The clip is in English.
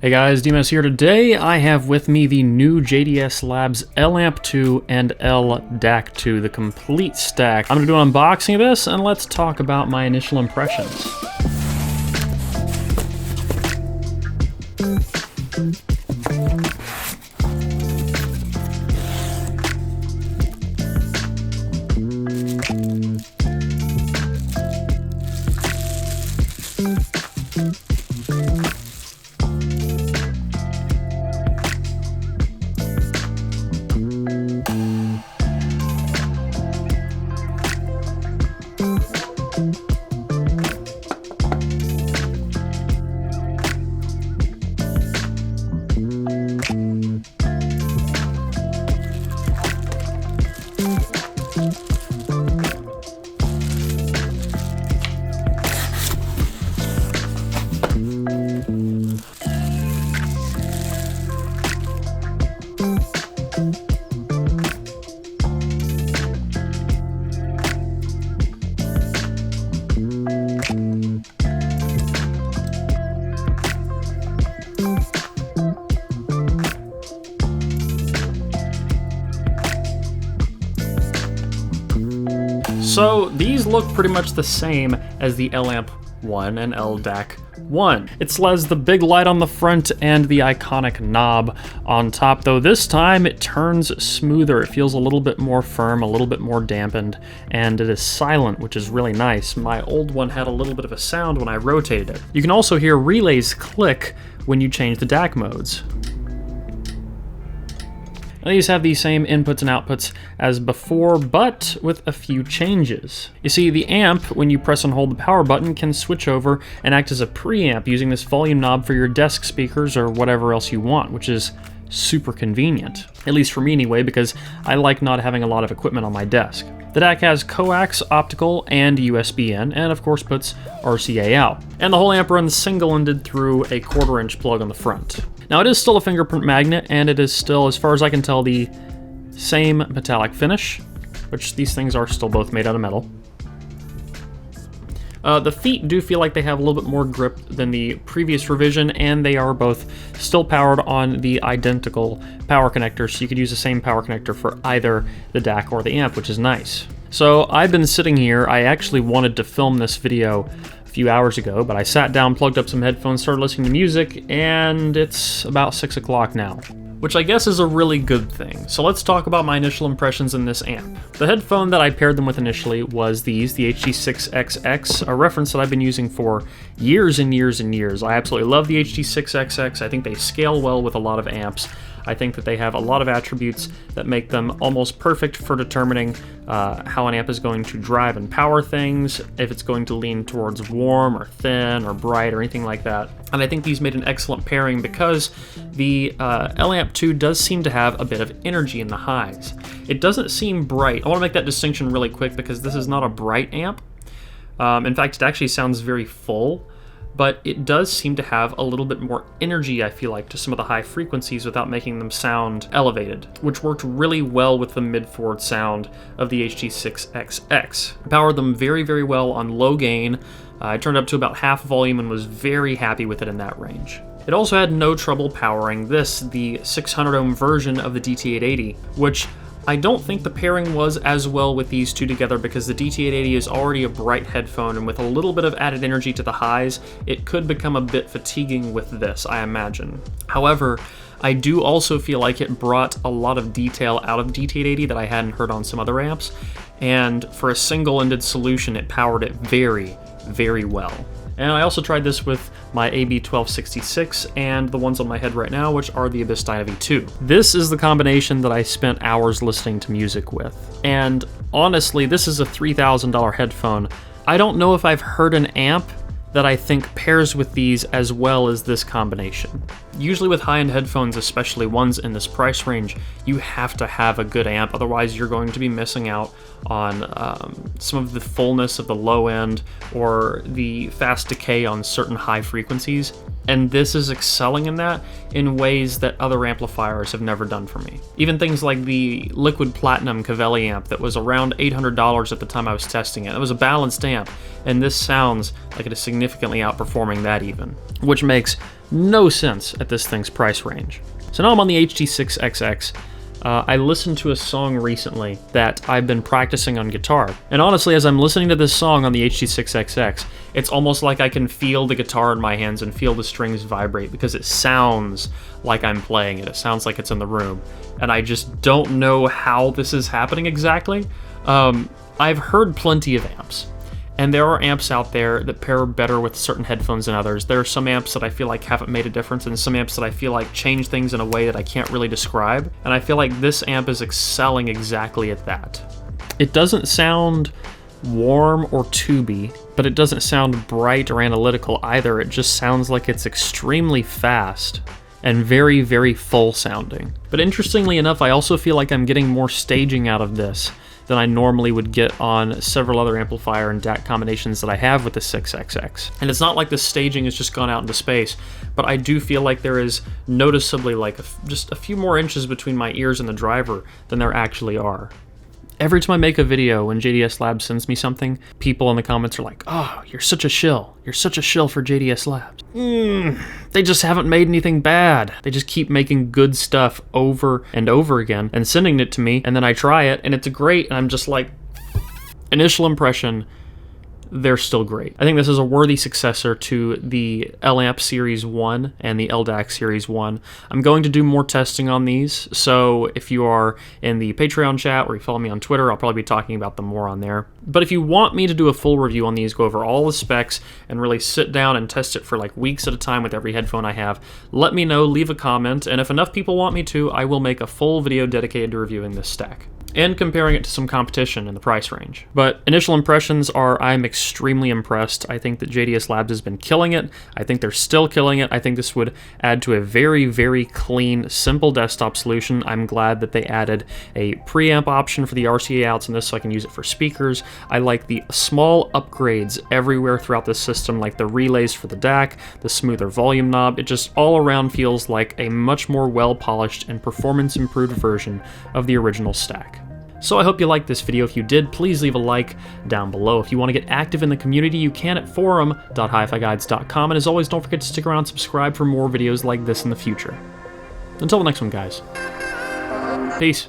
Hey guys, DMS here. Today I have with me the new JDS Labs L-Amp2 and L-DAC2, the complete stack. I'm going to do an unboxing of this and let's talk about my initial impressions. So these look pretty much the same as the L-Amp1 and L-DAC1. It still has the big light on the front and the iconic knob on top, though this time it turns smoother. It feels a little bit more firm, a little bit more dampened, and it is silent, which is really nice. My old one had a little bit of a sound when I rotated it. You can also hear relays click when you change the DAC modes. Now, these have the same inputs and outputs as before, but with a few changes. You see, the amp, when you press and hold the power button, can switch over and act as a preamp using this volume knob for your desk speakers or whatever else you want, which is super convenient. At least for me anyway, because I like not having a lot of equipment on my desk. The DAC has coax, optical, and USB in, and of course puts RCA out. And the whole amp runs single-ended through a 1/4-inch plug on the front. Now it is still a fingerprint magnet, and it is still, as far as I can tell, the same metallic finish, which these things are still both made out of metal. The feet do feel like they have a little bit more grip than the previous revision, and they are both still powered on the identical power connectors, so you could use the same power connector for either the DAC or the amp, which is nice. So I've been sitting here. I actually wanted to film this video a few hours ago, but I sat down, plugged up some headphones, started listening to music, and it's about 6 o'clock now, which I guess is a really good thing. So let's talk about my initial impressions in this amp. The headphone that I paired them with initially was the HD6XX, a reference that I've been using for years and years and years. I absolutely love the HD6XX. I think they scale well with a lot of amps. I think that they have a lot of attributes that make them almost perfect for determining how an amp is going to drive and power things, if it's going to lean towards warm or thin or bright or anything like that. And I think these made an excellent pairing because the L-Amp2 does seem to have a bit of energy in the highs. It doesn't seem bright. I want to make that distinction really quick because this is not a bright amp. In fact, it actually sounds very full. But it does seem to have a little bit more energy, I feel like, to some of the high frequencies without making them sound elevated, which worked really well with the mid-forward sound of the HD6XX. I powered them very, very well on low gain. I turned up to about half volume and was very happy with it in that range. It also had no trouble powering this, the 600 ohm version of the DT880, which I don't think the pairing was as well with these two together because the DT880 is already a bright headphone, and with a little bit of added energy to the highs, it could become a bit fatiguing with this, I imagine. However, I do also feel like it brought a lot of detail out of DT880 that I hadn't heard on some other amps, and for a single-ended solution, it powered it very, very well. And I also tried this with my AB1266 and the ones on my head right now, which are the Abyss Dyna V2. This is the combination that I spent hours listening to music with. And honestly, this is a $3,000 headphone. I don't know if I've heard an amp that I think pairs with these as well as this combination. Usually with high-end headphones, especially ones in this price range, you have to have a good amp, otherwise you're going to be missing out on some of the fullness of the low end or the fast decay on certain high frequencies. And this is excelling in that in ways that other amplifiers have never done for me. Even things like the Liquid Platinum Cavelli amp that was around $800 at the time I was testing it. It was a balanced amp, and this sounds like it is significantly outperforming that even, which makes no sense at this thing's price range. So now I'm on the HD6XX. I listened to a song recently that I've been practicing on guitar. And honestly, as I'm listening to this song on the HD6XX, it's almost like I can feel the guitar in my hands and feel the strings vibrate because it sounds like I'm playing it. It sounds like it's in the room. And I just don't know how this is happening exactly. I've heard plenty of amps. And there are amps out there that pair better with certain headphones than others. There are some amps that I feel like haven't made a difference, and some amps that I feel like change things in a way that I can't really describe. And I feel like this amp is excelling exactly at that. It doesn't sound warm or tubey, but it doesn't sound bright or analytical either. It just sounds like it's extremely fast and very, very full sounding. But interestingly enough, I also feel like I'm getting more staging out of this than I normally would get on several other amplifier and DAC combinations that I have with the 6XX. And it's not like the staging has just gone out into space, but I do feel like there is noticeably like just a few more inches between my ears and the driver than there actually are. Every time I make a video, when JDS Labs sends me something, people in the comments are like, "Oh, you're such a shill. You're such a shill for JDS Labs." They just haven't made anything bad. They just keep making good stuff over and over again and sending it to me, and then I try it, and it's great, and I'm just like, initial impression, they're still great. I think this is a worthy successor to the L-Amp Series 1 and the LDAC Series 1. I'm going to do more testing on these, so if you are in the Patreon chat or you follow me on Twitter, I'll probably be talking about them more on there. But if you want me to do a full review on these, go over all the specs, and really sit down and test it for like weeks at a time with every headphone I have, let me know, leave a comment, and if enough people want me to, I will make a full video dedicated to reviewing this stack and comparing it to some competition in the price range. But initial impressions are I'm extremely impressed. I think that JDS Labs has been killing it. I think they're still killing it. I think this would add to a very, very clean, simple desktop solution. I'm glad that they added a preamp option for the RCA outs in this so I can use it for speakers. I like the small upgrades everywhere throughout the system, like the relays for the DAC, the smoother volume knob. It just all around feels like a much more well-polished and performance-improved version of the original stack. So I hope you liked this video. If you did, please leave a like down below. If you want to get active in the community, you can at forum.hifiguides.com. And as always, don't forget to stick around and subscribe for more videos like this in the future. Until the next one, guys. Peace.